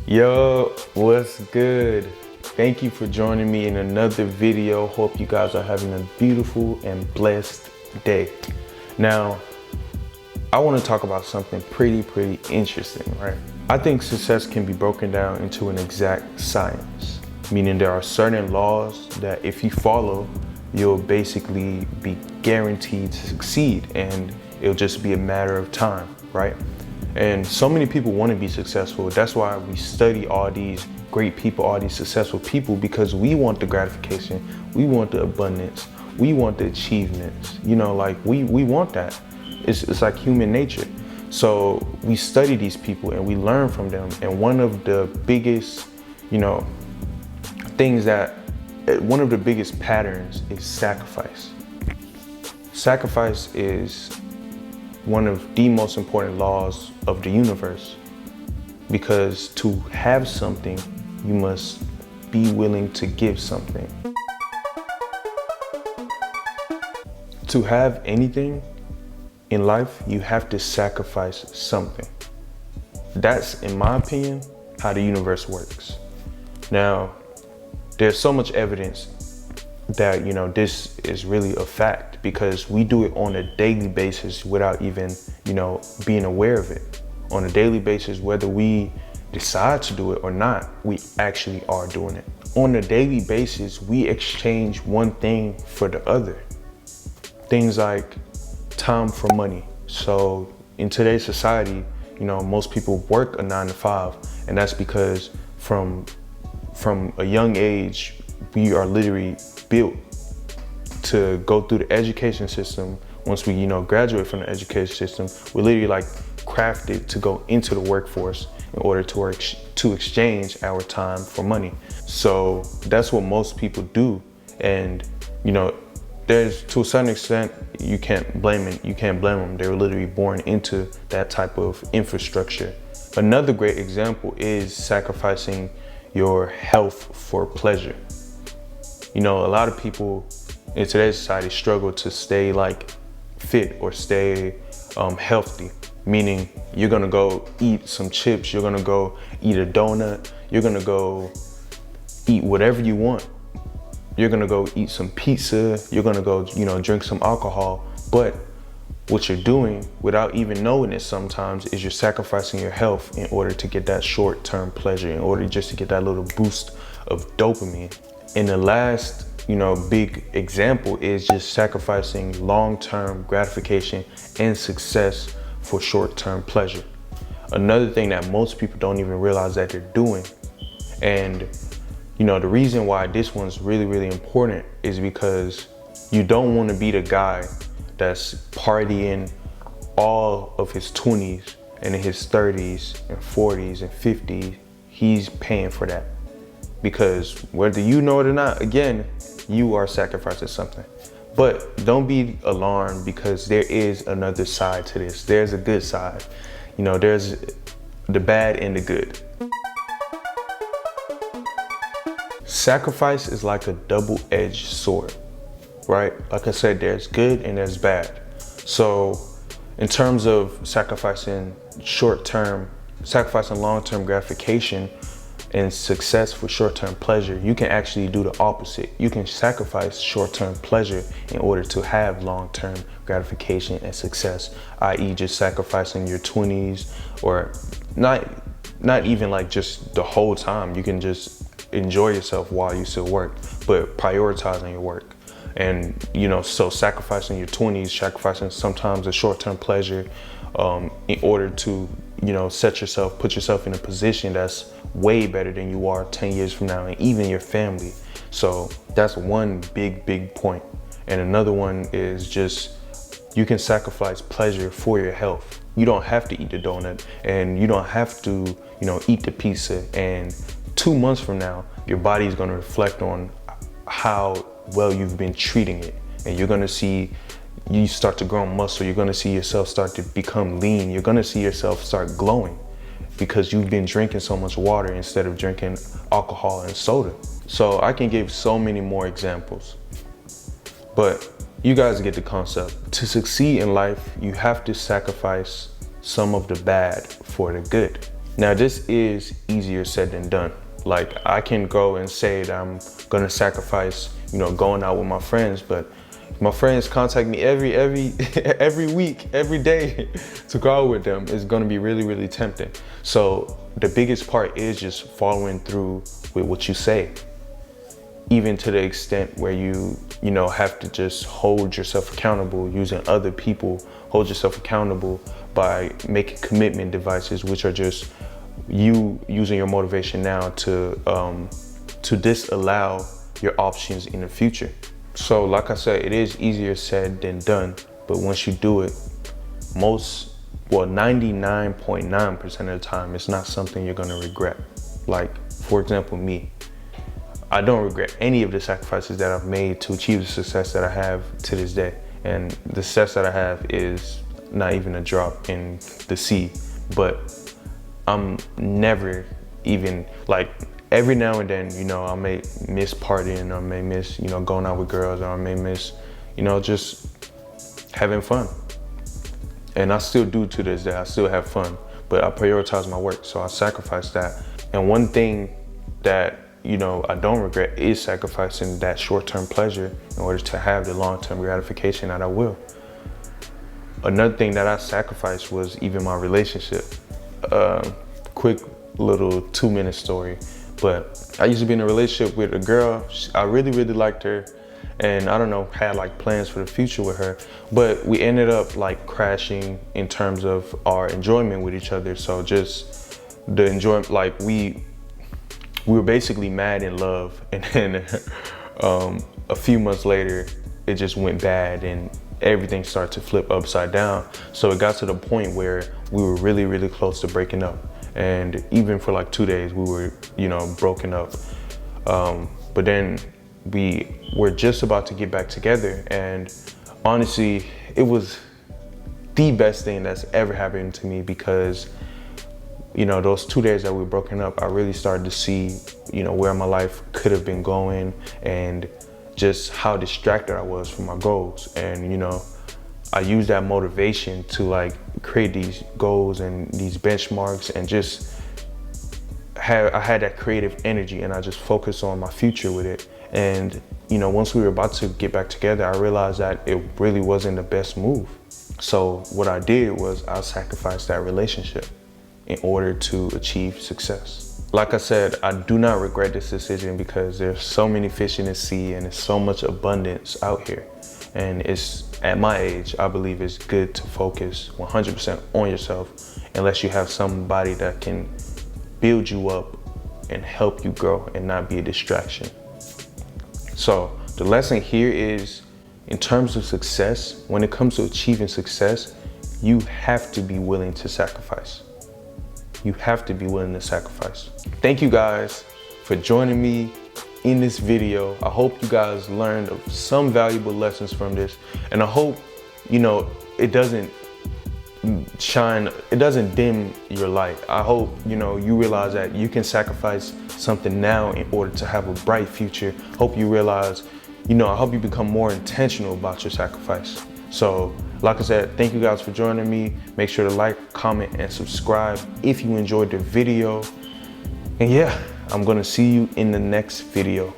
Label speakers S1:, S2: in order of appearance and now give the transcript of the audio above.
S1: Yo, what's good? Thank you for joining me in another video. Hope you guys are having a beautiful and blessed day. Now, I want to talk about something pretty interesting, right? I think success can be broken down into an exact science, meaning there are certain laws that if you follow, you'll basically be guaranteed to succeed, and it'll just be a matter of time, right? And so many people want to be successful. That's why we study all these great people, all these successful people, because we want the gratification, we want the abundance, we want the achievements. You know, like we want that. It's like human nature. So we study these people and we learn from them. And one of the biggest, one of the biggest patterns is sacrifice. Sacrifice is one of the most important laws of the universe, because to have something, you must be willing to give something. To have anything in life, you have to sacrifice something. That's, in my opinion, how the universe works. Now, there's so much evidence that, this is really a fact, because we do it on a daily basis without even, being aware of it. On a daily basis, whether we decide to do it or not, we actually are doing it. On a daily basis, we exchange one thing for the other. Things like time for money. So in today's society, most people work a 9 to 5, and that's because from a young age, we are literally built to go through the education system. Once we, graduate from the education system, we're literally like crafted to go into the workforce in order to exchange our time for money. So that's what most people do. And, there's, to a certain extent, you can't blame them. They were literally born into that type of infrastructure. Another great example is sacrificing your health for pleasure. A lot of people in today's society struggle to stay fit or stay healthy, meaning you're gonna go eat some chips, you're gonna go eat a donut, you're gonna go eat whatever you want. You're gonna go eat some pizza, you're gonna go, drink some alcohol. But what you're doing without even knowing it sometimes is you're sacrificing your health in order to get that short-term pleasure, in order just to get that little boost of dopamine. And the last, big example is just sacrificing long-term gratification and success for short-term pleasure. Another thing that most people don't even realize that they're doing. And the reason why this one's really important is because you don't want to be the guy that's partying all of his 20s, and in his 30s and 40s and 50s, he's paying for that. Because whether you know it or not, again, you are sacrificing something. But don't be alarmed, because there is another side to this. There's a good side. There's the bad and the good. Sacrifice is like a double-edged sword, right? Like I said, there's good and there's bad. So in terms of sacrificing long-term gratification and success for short-term pleasure, you can actually do the opposite. You can sacrifice short-term pleasure in order to have long-term gratification and success, i.e. just sacrificing your 20s, or not even like just the whole time. You can just enjoy yourself while you still work, but prioritizing your work. And, so sacrificing your 20s, sacrificing sometimes a short-term pleasure in order to, put yourself in a position that's way better than you are 10 years from now, and even your family. So that's one big point. And another one is just, you can sacrifice pleasure for your health. You don't have to eat the donut, and you don't have to, eat the pizza. And 2 months from now, your body is going to reflect on how well you've been treating it. And you're going to see you start to grow muscle. You're going to see yourself start to become lean. You're going to see yourself start glowing, because you've been drinking so much water instead of drinking alcohol and soda. So I can give so many more examples, but you guys get the concept. To succeed in life, you have to sacrifice some of the bad for the good. Now, this is easier said than done. Like, I can go and say that I'm gonna sacrifice, going out with my friends, but my friends contact me every week, every day to go out with them. It's gonna be really, really tempting. So the biggest part is just following through with what you say, even to the extent where you have to just hold yourself accountable, using other people, hold yourself accountable by making commitment devices, which are just you using your motivation now to disallow your options in the future. So like I said, it is easier said than done, but once you do it, 99.9% of the time, it's not something you're gonna regret. Like, for example, me, I don't regret any of the sacrifices that I've made to achieve the success that I have to this day. And the success that I have is not even a drop in the sea, but I'm never even, like, every now and then, I may miss partying, or I may miss, going out with girls, or I may miss, just having fun. And I still do to this day, I still have fun, but I prioritize my work, so I sacrifice that. And one thing that, I don't regret is sacrificing that short-term pleasure in order to have the long-term gratification that I will. Another thing that I sacrificed was even my relationship. Quick little 2-minute story. But I used to be in a relationship with a girl. I really, really liked her. And I don't know, had like plans for the future with her. But we ended up like crashing in terms of our enjoyment with each other. So just the enjoyment, like we were basically mad in love. And then a few months later, it just went bad and everything started to flip upside down. So it got to the point where we were really, really close to breaking up. And even for like 2 days, we were, broken up. But then we were just about to get back together. And honestly, it was the best thing that's ever happened to me because, those 2 days that we were broken up, I really started to see, where my life could have been going and just how distracted I was from my goals. And, I used that motivation to like create these goals and these benchmarks and just I had that creative energy and I just focused on my future with it. And, once we were about to get back together, I realized that it really wasn't the best move. So what I did was I sacrificed that relationship in order to achieve success. Like I said, I do not regret this decision because there's so many fish in the sea and there's so much abundance out here. And it's, at my age, I believe it's good to focus 100% on yourself unless you have somebody that can build you up and help you grow and not be a distraction. So the lesson here is, in terms of success, when it comes to achieving success, you have to be willing to sacrifice. You have to be willing to sacrifice. Thank you guys for joining me in this video. I hope you guys learned some valuable lessons from this, and I hope it doesn't dim your light. I hope you realize that you can sacrifice something now in order to have a bright future. Hope you realize, I hope you become more intentional about your sacrifice. So like I said, thank you guys for joining me. Make sure to like, comment, and subscribe if you enjoyed the video. And yeah, I'm gonna see you in the next video.